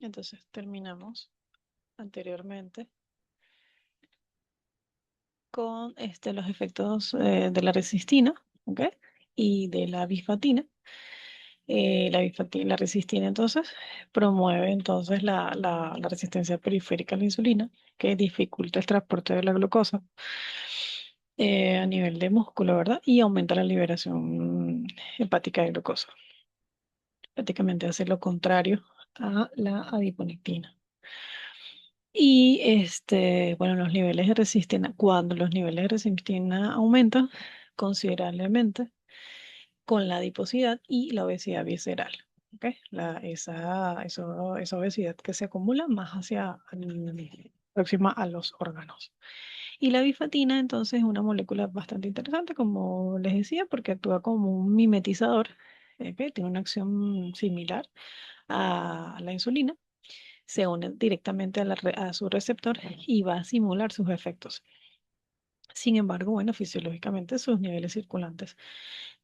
Entonces terminamos anteriormente con los efectos de la resistina, ¿ok? Y de la bifatina. La resistina entonces promueve entonces la resistencia periférica a la insulina, que dificulta el transporte de la glucosa a nivel de músculo, ¿verdad? Y aumenta la liberación hepática de glucosa. Prácticamente hace lo contrario a la adiponectina. Y bueno, los niveles de resistina, cuando los niveles de resistina aumentan considerablemente con la adiposidad y la obesidad visceral. ¿Ok? Esa obesidad que se acumula más próxima a los órganos. Y la bifatina, entonces, es una molécula bastante interesante, como les decía, porque actúa como un mimetizador, que tiene una acción similar a la insulina, se une directamente a su receptor y va a simular sus efectos. Sin embargo, bueno, fisiológicamente sus niveles circulantes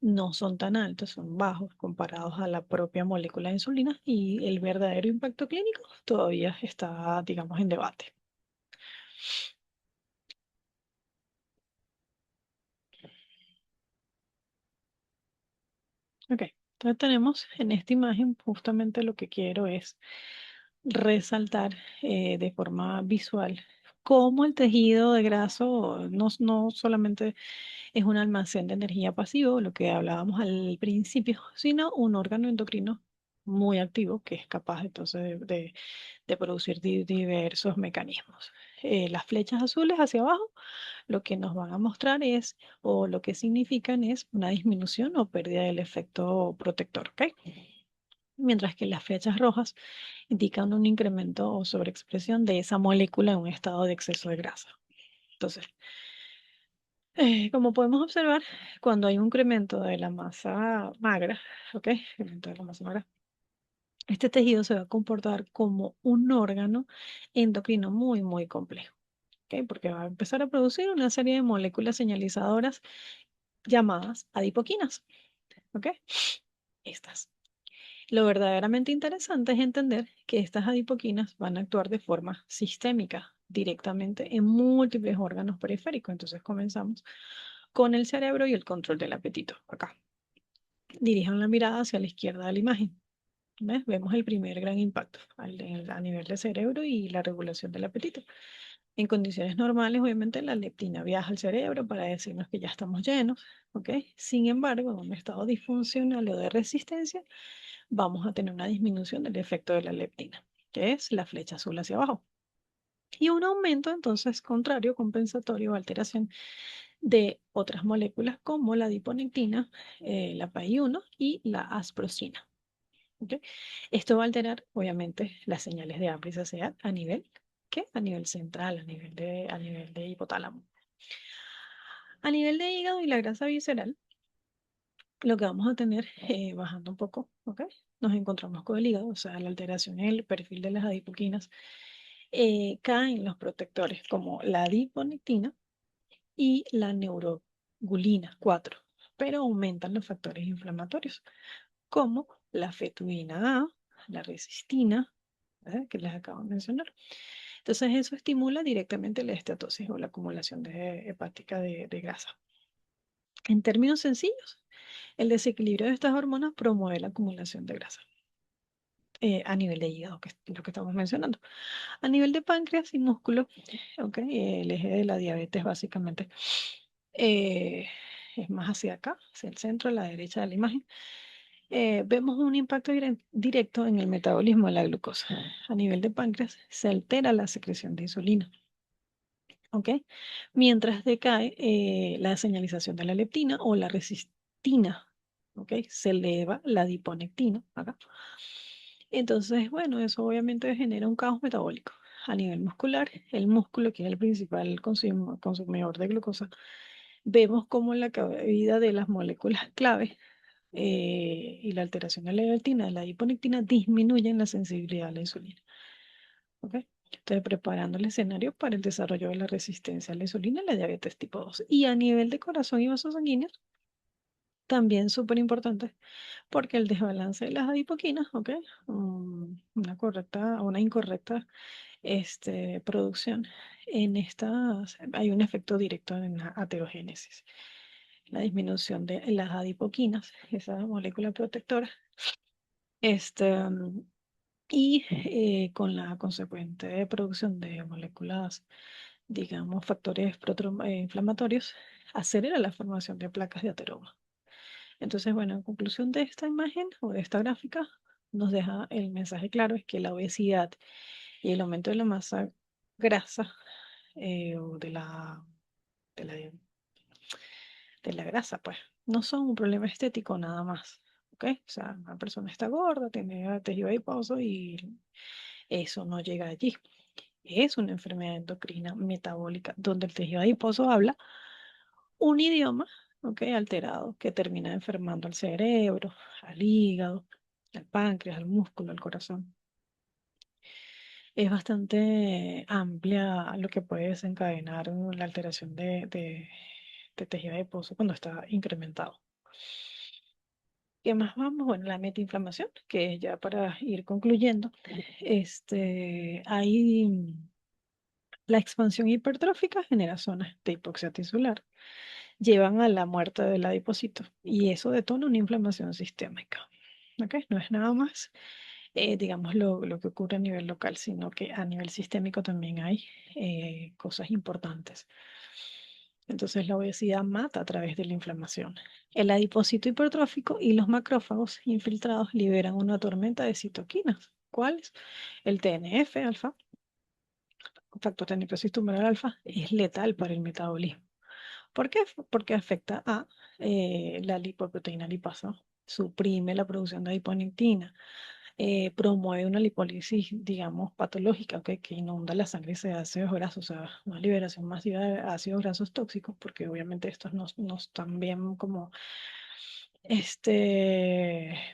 no son tan altos, son bajos comparados a la propia molécula de insulina y el verdadero impacto clínico todavía está, digamos, en debate. Ok, entonces tenemos en esta imagen justamente lo que quiero es resaltar de forma visual cómo el tejido de graso no solamente es un almacén de energía pasivo, lo que hablábamos al principio, sino un órgano endocrino muy activo que es capaz entonces de producir diversos mecanismos. Las flechas azules hacia abajo lo que nos van a mostrar es, o lo que significan es una disminución o pérdida del efecto protector, ¿ok? Mientras que las flechas rojas indican un incremento o sobreexpresión de esa molécula en un estado de exceso de grasa. Entonces, como podemos observar, cuando hay un incremento de la masa magra, ¿ok? Incremento de la masa magra, este tejido se va a comportar como un órgano endocrino muy complejo, ¿ok? Porque va a empezar a producir una serie de moléculas señalizadoras llamadas adipoquinas, ¿ok? Estas. Lo verdaderamente interesante es entender que estas adipoquinas van a actuar de forma sistémica directamente en múltiples órganos periféricos. Entonces comenzamos con el cerebro y el control del apetito. Acá. Dirijan la mirada hacia la izquierda de la imagen. ¿Ves? Vemos el primer gran impacto a nivel del cerebro y la regulación del apetito. En condiciones normales, obviamente, la leptina viaja al cerebro para decirnos que ya estamos llenos, ¿ok? Sin embargo, en un estado disfuncional o de resistencia, vamos a tener una disminución del efecto de la leptina, que es la flecha azul hacia abajo. Y un aumento, entonces, contrario, compensatorio o alteración de otras moléculas como la adiponectina, la PAI-1 y la asprosina. ¿Okay? Esto va a alterar, obviamente, las señales de hambre y saciedad a nivel, ¿qué? A nivel central, a nivel de hipotálamo. A nivel de hígado y la grasa visceral, lo que vamos a tener, bajando un poco, ¿ok? Nos encontramos con el hígado, o sea, la alteración en el perfil de las adipoquinas, caen los protectores como la adiponectina y la neurogulina 4, pero aumentan los factores inflamatorios como la fetudina A, la resistina, ¿verdad? Que les acabo de mencionar. Entonces eso estimula directamente la estatosis o la acumulación hepática de grasa. En términos sencillos, el desequilibrio de estas hormonas promueve la acumulación de grasa a nivel de hígado, que es lo que estamos mencionando. A nivel de páncreas y músculo, okay, el eje de la diabetes básicamente eh, es más hacia acá, hacia el centro, a la derecha de la imagen. Vemos un impacto directo en el metabolismo de la glucosa. A nivel de páncreas se altera la secreción de insulina. ¿Ok? Mientras decae la señalización de la leptina o la resistina. ¿Ok? Se eleva la adiponectina acá. Entonces, bueno, eso obviamente genera un caos metabólico. A nivel muscular, el músculo, que es el principal consumidor de glucosa, vemos como la caída de las moléculas clave y la alteración de la leptina, de la adiponectina, disminuyen la sensibilidad a la insulina. ¿Ok? Entonces, preparando el escenario para el desarrollo de la resistencia a la insulina y la diabetes tipo 2. Y a nivel de corazón y vasos sanguíneos, También súper importante porque el desbalance de las adipoquinas, ¿ok? Una correcta o una incorrecta producción en estas, hay un efecto directo en la aterogénesis, la disminución de las adipoquinas, esa molécula protectora, este, y con la consecuente producción de moléculas, digamos, factores inflamatorios, acelera la formación de placas de ateroma. Entonces, bueno, en conclusión de esta imagen o de esta gráfica, nos deja el mensaje claro, es que la obesidad y el aumento de la masa grasa o de la, de la grasa, pues, no son un problema estético nada más, ¿ok? O sea, una persona está gorda, tiene tejido adiposo y eso no llega allí. Es una enfermedad endocrina metabólica donde el tejido adiposo habla un idioma, ¿ok? Alterado que termina enfermando al cerebro, al hígado, al páncreas, al músculo, al corazón. Es bastante amplia lo que puede desencadenar la alteración de tejido adiposo cuando está incrementado. ¿Qué más vamos? Bueno, la metainflamación, que ya para ir concluyendo, hay la expansión hipertrófica genera zonas de hipoxia tisular, llevan a la muerte del adipocito y eso detona una inflamación sistémica. ¿Ok? No es nada más, digamos, lo que ocurre a nivel local, sino que a nivel sistémico también hay cosas importantes. Entonces la obesidad mata a través de la inflamación. El adipocito hipertrófico y los macrófagos infiltrados liberan una tormenta de citoquinas. ¿Cuáles? El TNF alfa, factor de necrosis tumoral alfa, es letal para el metabolismo. ¿Por qué? Porque afecta a la lipoproteína lipasa, suprime la producción de adiponectina, promueve una lipólisis, digamos, patológica, que inunda la sangre de ácidos grasos, o sea, una liberación masiva de ácidos grasos tóxicos, porque obviamente estos no están bien como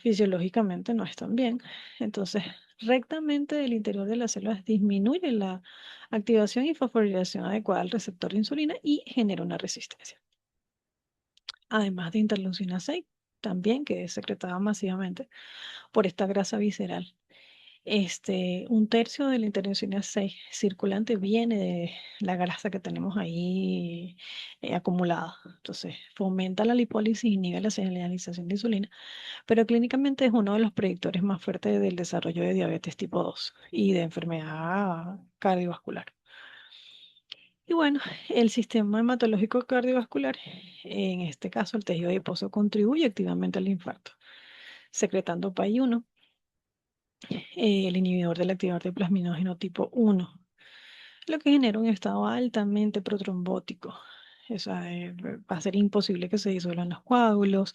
fisiológicamente no están bien. Entonces, rectamente del interior de las células disminuye la activación y fosforilación adecuada al receptor de insulina y genera una resistencia. Además de interleucina 6, también que es secretada masivamente por esta grasa visceral. Un tercio de la interleucina 6 circulante viene de la grasa que tenemos ahí acumulada. Entonces, fomenta la lipólisis y inhibe la señalización de insulina, pero clínicamente es uno de los predictores más fuertes del desarrollo de diabetes tipo 2 y de enfermedad cardiovascular. Y bueno, el sistema hematológico cardiovascular, en este caso el tejido adiposo, contribuye activamente al infarto, secretando PAI-1, el inhibidor del activador de plasminógeno tipo 1, lo que genera un estado altamente protrombótico. O sea, va a ser imposible que se disuelvan los coágulos,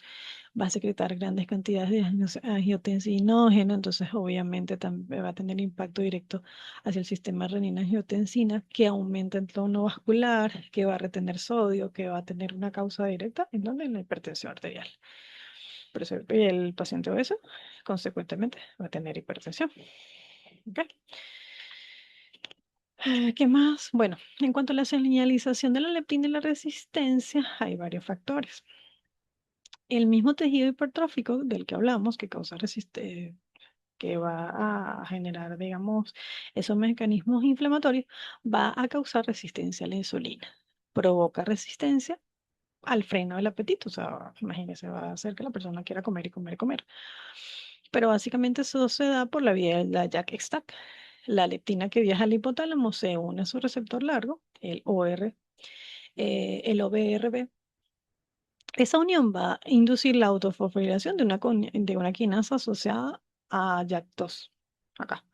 va a secretar grandes cantidades de angiotensinógeno, entonces obviamente también va a tener impacto directo hacia el sistema renina-angiotensina, que aumenta el tono vascular, que va a retener sodio, que va a tener una causa directa en donde en la hipertensión arterial. Por eso el paciente obeso, consecuentemente, va a tener hipertensión. ¿Ok? ¿Qué más? Bueno, en cuanto a la señalización de la leptina y la resistencia, hay varios factores. El mismo tejido hipertrófico del que hablamos, que causa resistencia, que va a generar, digamos, esos mecanismos inflamatorios, va a causar resistencia a la insulina. Provoca resistencia al freno del apetito. O sea, imagínese, va a hacer que la persona quiera comer y comer y comer. Pero básicamente eso se da por la vía de la JAK-STAT. La leptina que viaja al hipotálamo se une a su receptor largo, el OBRB. Esa unión va a inducir la autofosforilación de una quinasa asociada a JAK2. Acá.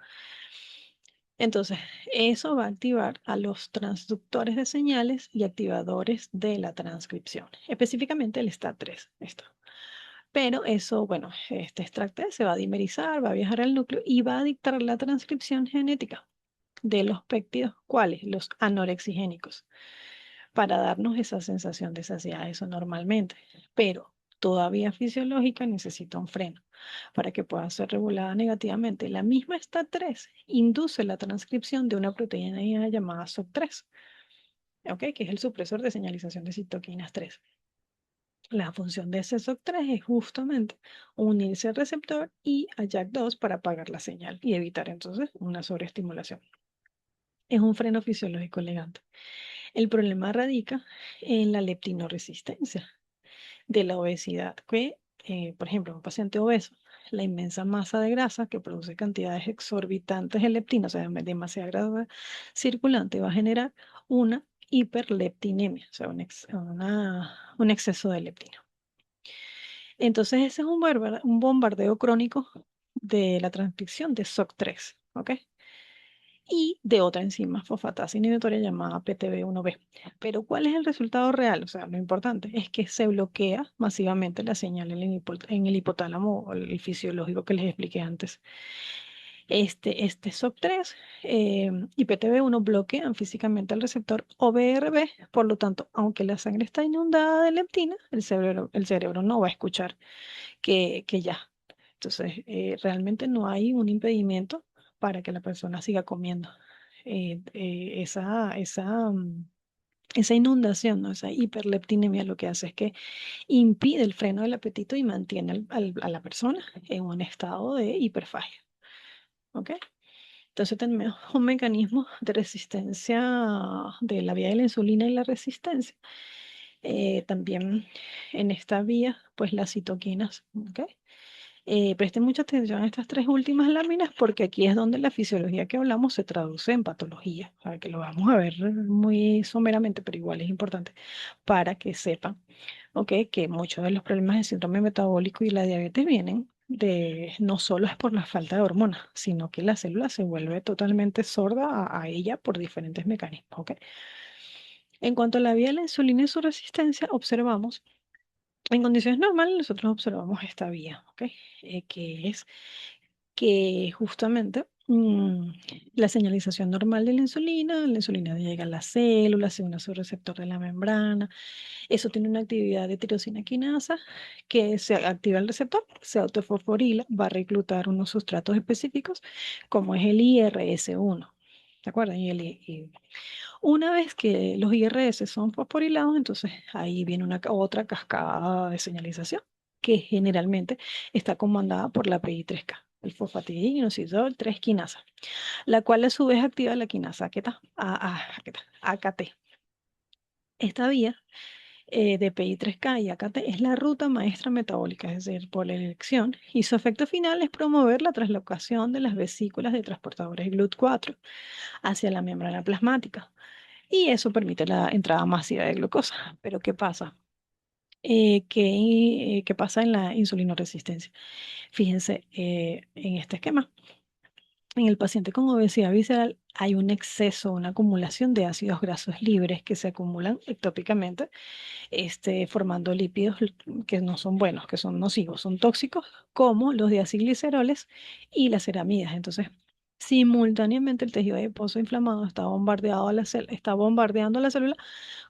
Entonces, eso va a activar a los transductores de señales y activadores de la transcripción, específicamente el STAT3. Esto. Pero eso, bueno, este extracto se va a dimerizar, va a viajar al núcleo y va a dictar la transcripción genética de los péptidos, ¿cuáles? Los anorexigénicos, para darnos esa sensación de saciedad, eso normalmente. Pero todavía fisiológica necesita un freno para que pueda ser regulada negativamente. La misma STAT3 induce la transcripción de una proteína llamada SOC3, ¿ok? Que es el supresor de señalización de citoquinas 3. La función de ese SOC3 es justamente unirse al receptor y a JAK2 para apagar la señal y evitar entonces una sobreestimulación. Es un freno fisiológico elegante. El problema radica en la leptinoresistencia de la obesidad, que, por ejemplo, un paciente obeso, la inmensa masa de grasa que produce cantidades exorbitantes de leptina, o sea, demasiada grasa circulante, va a generar una hiperleptinemia, o sea, un exceso de leptina. Entonces, ese es un bombardeo crónico de la transcripción de SOC3, ¿ok? Y de otra enzima fosfatasa inhibitoria llamada PTB1B. Pero ¿cuál es el resultado real? O sea, lo importante es que se bloquea masivamente la señal en el hipotálamo, o el fisiológico que les expliqué antes. Este SOC3 y PTB1 bloquean físicamente el receptor OBRB, por lo tanto, aunque la sangre está inundada de leptina, el cerebro no va a escuchar que ya. Entonces, realmente no hay un impedimento para que la persona siga comiendo. Esa inundación, ¿no? Esa hiperleptinemia lo que hace es que impide el freno del apetito y mantiene a la persona en un estado de hiperfagia. ¿Ok? Entonces tenemos un mecanismo de resistencia de la vía de la insulina y la resistencia. También en esta vía, pues las citoquinas. ¿Ok? Presten mucha atención a estas tres últimas láminas porque aquí es donde la fisiología que hablamos se traduce en patología. O sea, que lo vamos a ver muy someramente, pero igual es importante para que sepan, ¿ok? Que muchos de los problemas del síndrome metabólico y la diabetes vienen no solo es por la falta de hormonas, sino que la célula se vuelve totalmente sorda a ella por diferentes mecanismos, ¿ok? En cuanto a la vía de la insulina y su resistencia, observamos en condiciones normales nosotros observamos esta vía, ¿ok? Que es que justamente la señalización normal de la insulina llega a las células, se une a su receptor de la membrana, eso tiene una actividad de tirosina quinasa que se activa el receptor, se autofosforila, va a reclutar unos sustratos específicos como es el IRS1. ¿De acuerdo? Y una vez que los IRS son fosforilados, entonces ahí viene otra cascada de señalización que generalmente está comandada por la PI3K, el fosfatidinoinositol 3 quinasa, la cual a su vez activa la quinasa AKT. Esta vía de PI3K y AKT es la ruta maestra metabólica, es decir, por la elección, y su efecto final es promover la translocación de las vesículas de transportadores GLUT4 hacia la membrana plasmática. Y eso permite la entrada masiva de glucosa. Pero ¿qué pasa? ¿Qué pasa en la insulinoresistencia? Fíjense en este esquema. En el paciente con obesidad visceral hay un exceso, una acumulación de ácidos grasos libres que se acumulan ectópicamente, formando lípidos que no son buenos, que son nocivos, son tóxicos, como los diacilgliceroles y las ceramidas. Entonces, simultáneamente el tejido adiposo inflamado está bombardeando la célula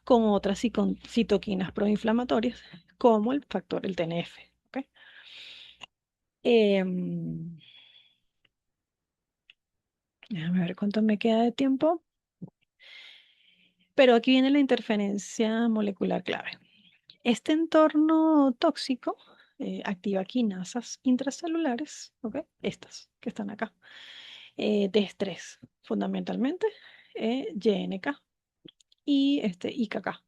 con otras citoquinas proinflamatorias, como el factor, el TNF. ¿Ok? Em, Déjame ver cuánto me queda de tiempo. Pero aquí viene la interferencia molecular clave. Este entorno tóxico activa quinasas intracelulares, ¿ok? Estas que están acá, de estrés, fundamentalmente YNK y IKK.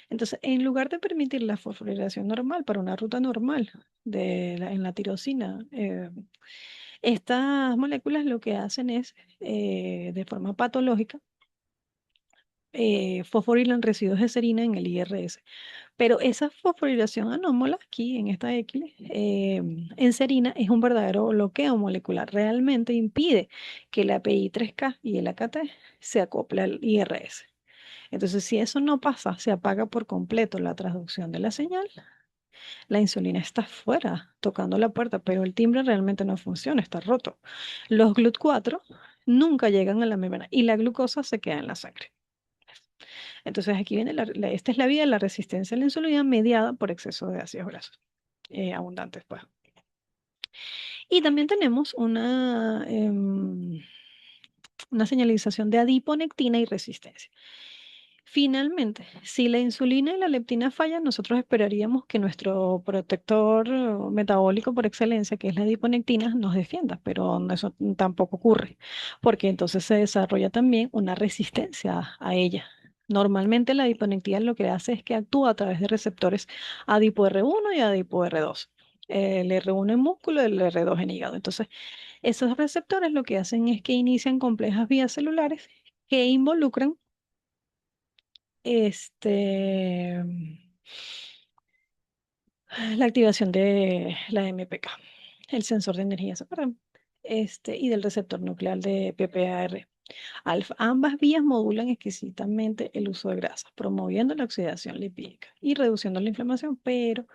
Entonces, en lugar de permitir la fosforilación normal para una ruta normal en la tirosina, estas moléculas lo que hacen es, de forma patológica, fosforilan residuos de serina en el IRS. Pero esa fosforilación anómala aquí en esta X, en serina es un verdadero bloqueo molecular. Realmente impide que la PI3K y el AKT se acople al IRS. Entonces, si eso no pasa, se apaga por completo la transducción de la señal, la insulina está fuera, tocando la puerta, pero el timbre realmente no funciona, está roto. Los GLUT4 nunca llegan a la membrana y la glucosa se queda en la sangre. Entonces, aquí viene esta es la vía de la resistencia a la insulina mediada por exceso de ácidos grasos abundantes, pues. Y también tenemos una señalización de adiponectina y resistencia. Finalmente, si la insulina y la leptina fallan, nosotros esperaríamos que nuestro protector metabólico por excelencia, que es la adiponectina, nos defienda, pero eso tampoco ocurre, porque entonces se desarrolla también una resistencia a ella. Normalmente la adiponectina lo que hace es que actúa a través de receptores ADIPO-R1 y ADIPO-R2. El R1 en músculo y el R2 en hígado. Entonces, esos receptores lo que hacen es que inician complejas vías celulares que involucran este, la activación de la MPK, el sensor de energía separada, y del receptor nuclear de PPAR. Alfa. Ambas vías modulan exquisitamente el uso de grasas, promoviendo la oxidación lipídica y reduciendo la inflamación, pero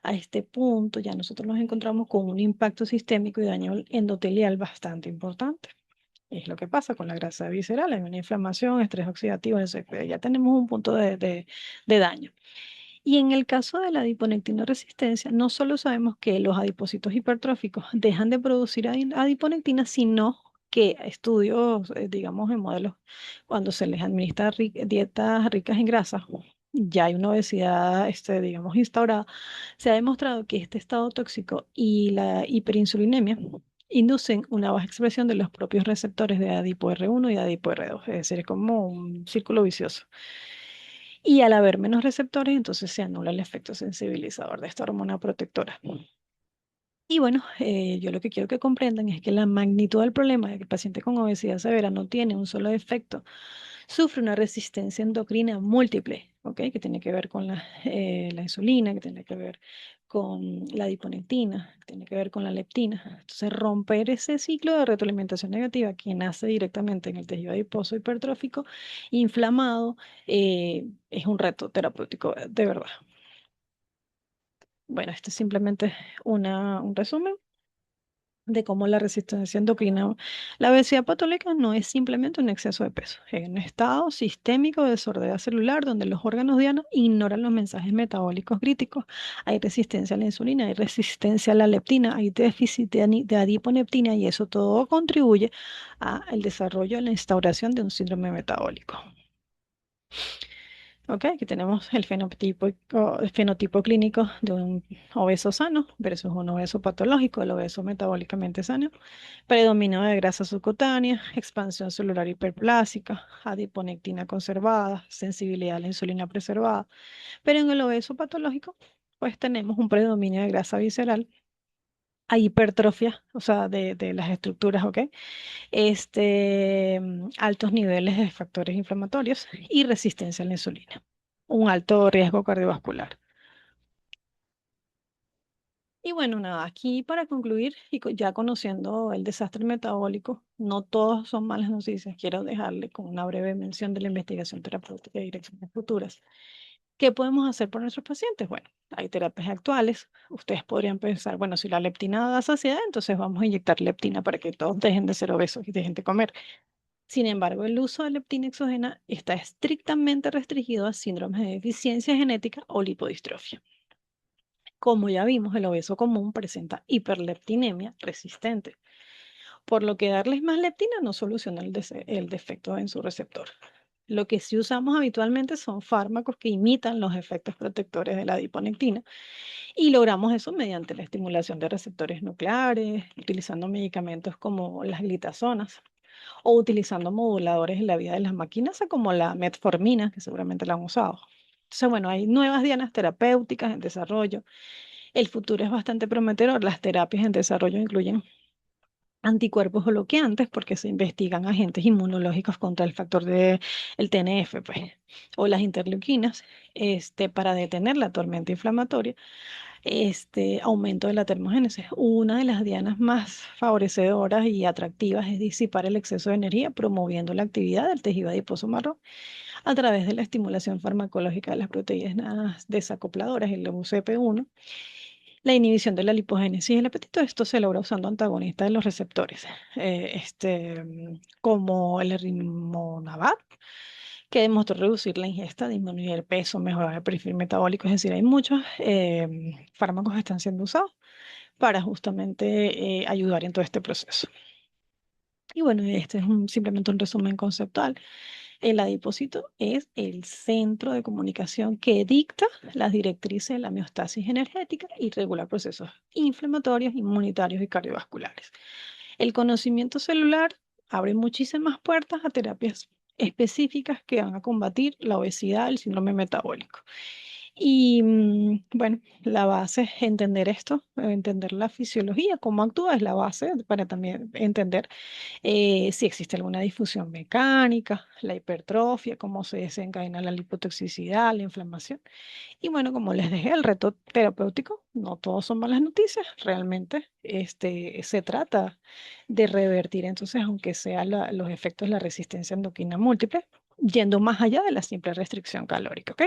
a este punto ya nosotros nos encontramos con un impacto sistémico y daño endotelial bastante importante. Es lo que pasa con la grasa visceral, hay una inflamación, estrés oxidativo, etc. Ya tenemos un punto de daño. Y en el caso de la adiponectina resistencia, no solo sabemos que los adipocitos hipertróficos dejan de producir adiponectina, sino que estudios, digamos, en modelos, cuando se les administra dietas ricas en grasa, ya hay una obesidad, digamos, instaurada, se ha demostrado que este estado tóxico y la hiperinsulinemia inducen una baja expresión de los propios receptores de ADIPO-R1 y ADIPO-R2, es decir, es como un círculo vicioso. Y al haber menos receptores, entonces se anula el efecto sensibilizador de esta hormona protectora. Y bueno, yo lo que quiero que comprendan es que la magnitud del problema de que el paciente con obesidad severa no tiene un solo efecto, sufre una resistencia endocrina múltiple, ¿ok? Que tiene que ver con la insulina, que tiene que ver con la adiponectina, que tiene que ver con la leptina. Entonces, romper ese ciclo de retroalimentación negativa que nace directamente en el tejido adiposo hipertrófico inflamado es un reto terapéutico de verdad. Bueno, este es simplemente un resumen de cómo la resistencia endocrina, la obesidad patológica no es simplemente un exceso de peso, es un estado sistémico de desorden celular donde los órganos dianos ignoran los mensajes metabólicos críticos. Hay resistencia a la insulina, hay resistencia a la leptina, hay déficit de adiponeptina y eso todo contribuye al desarrollo, a la instauración de un síndrome metabólico. Ok, aquí tenemos el fenotipo clínico de un obeso sano versus un obeso patológico, el obeso metabólicamente sano. Predominio de grasa subcutánea, expansión celular hiperplásica, adiponectina conservada, sensibilidad a la insulina preservada. Pero en el obeso patológico, pues tenemos un predominio de grasa visceral, hay hipertrofia, o sea, de las estructuras, ¿ok? Altos niveles de factores inflamatorios y resistencia a la insulina. Un alto riesgo cardiovascular. Y bueno, nada, aquí para concluir y ya conociendo el desastre metabólico, no todos son malas noticias. Quiero dejarle con una breve mención de la investigación terapéutica y direcciones futuras. ¿Qué podemos hacer por nuestros pacientes? Bueno, hay terapias actuales. Ustedes podrían pensar, bueno, si la leptina da saciedad, entonces vamos a inyectar leptina para que todos dejen de ser obesos y dejen de comer. Sin embargo, el uso de leptina exógena está estrictamente restringido a síndromes de deficiencia genética o lipodistrofia. Como ya vimos, el obeso común presenta hiperleptinemia resistente, por lo que darles más leptina no soluciona el defecto en su receptor. Lo que sí usamos habitualmente son fármacos que imitan los efectos protectores de la adiponectina y logramos eso mediante la estimulación de receptores nucleares, utilizando medicamentos como las glitazonas o utilizando moduladores en la vida de las máquinas, como la metformina, que seguramente la han usado. Entonces, bueno, hay nuevas dianas terapéuticas en desarrollo. El futuro es bastante prometedor. Las terapias en desarrollo incluyen anticuerpos bloqueantes porque se investigan agentes inmunológicos contra el factor de el TNF, pues, o las interleuquinas, para detener la tormenta inflamatoria, aumento de la termogénesis. Una de las dianas más favorecedoras y atractivas es disipar el exceso de energía, promoviendo la actividad del tejido adiposo marrón a través de la estimulación farmacológica de las proteínas desacopladoras, el UCP1. La inhibición de la lipogénesis y el apetito, esto se logra usando antagonistas de los receptores, como el rimonabant, que demostró reducir la ingesta, disminuir el peso, mejorar el perfil metabólico. Es decir, hay muchos fármacos que están siendo usados para justamente ayudar en todo este proceso. Y bueno, este es simplemente un resumen conceptual. El adipocito es el centro de comunicación que dicta las directrices de la homeostasis energética y regula procesos inflamatorios, inmunitarios y cardiovasculares. El conocimiento celular abre muchísimas puertas a terapias específicas que van a combatir la obesidad, el síndrome metabólico. Y bueno, la base es entender esto, entender la fisiología, cómo actúa, es la base para también entender si existe alguna disfunción mecánica, la hipertrofia, cómo se desencadena la lipotoxicidad, la inflamación. Y bueno, como les dejé el reto terapéutico, no todos son malas noticias, realmente se trata de revertir entonces, aunque sea los efectos de la resistencia endocrina múltiple, yendo más allá de la simple restricción calórica, ¿ok?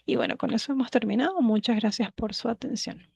Y bueno, con eso hemos terminado. Muchas gracias por su atención.